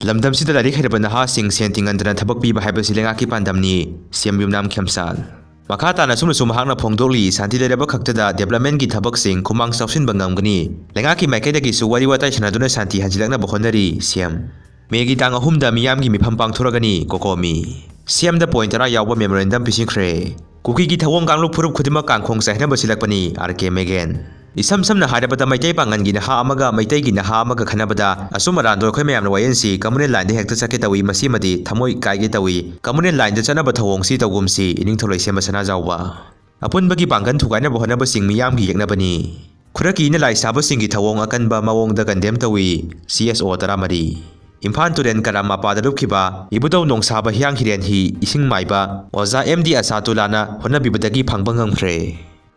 lamdamsida larik hairaba nahasing sen tingandana thabak piba haibasi lengaki pandamni siam yumnam khyamsal makata na sumna sumhangna phongdoli santi leraba khaktada development gi thabak sing khumang sausin bangamgani lengaki maikeda gi suwari watai sanaduna santi hanjilakna bokhonari siam megi tang ahumda miyam gi mifam pangthoragani kokomi siam da pointara yawba memorandum pisingkhre kuki gi thawong kangluk phurup khudima kangkhong saihna basilakpani rk megen isam samna hairabada maitai pangan gi naha amaga maitai gi naha amaga khanabada asuma rando khoi mayam wayensi communal line de hekta sake tawi masimadi thamoi kai ge tawi communal line de chana ba thawong si tawgumsi ining tholoi sema sana jawba apun bagi pangan thugaina bohana ba sing miyam gi yekna bani khuraki na lai saba sing gi thawong akan ba mawong da condemn tawi CSO taramari Impan turen karama pada lupkiba ibudaw nong saba hiyang hiren hi ising maiba oza MD asatulana hona bibadagi pangbangang khre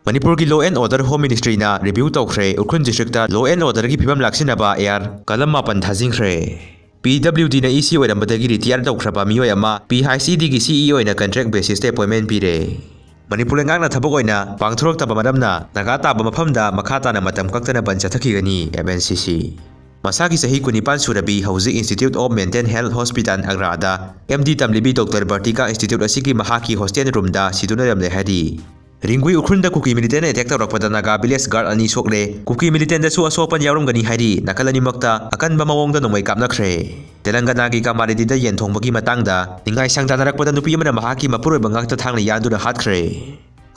Manipur ki Law and Order Home Ministry na review tawkhre Ukhun district ta Law and Order ki phibam laksinaba air kalam mapan thajing khre PWD na EC oirambadagi retire tawkhraba mioi ama PHCD gi CEO na contract basis te appointment pire Manipur ngakna thabak oina pangthorok taba madamna naga taba mafamda makhata na matam kaktana bancha thakigani MNCC Masagi sahi kunipan surabi Hwjik Institute of Mental Health Hospital Agrada MD tamlibi Dr. Bartika Institute asigi mahaki hostel room da siduna ramle hadi Ringui ukhunda kuki militant attack Twrakpada Naga village guard ani Sokle kuki militant da su asopan yarumgani hari nakalani makta akan ba mawongda nomai kapnakhre Telangana gi kamaridi da yenthongbagi matangda ningai sangdanarakpada nupi amana mahaki mapuroi bangakta thangna yanduna hatkhre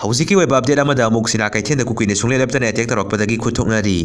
Hwjik ki web update amada muk sina kaithenda kuki ne sungle leptana attack Twrakpada gi khuthoknari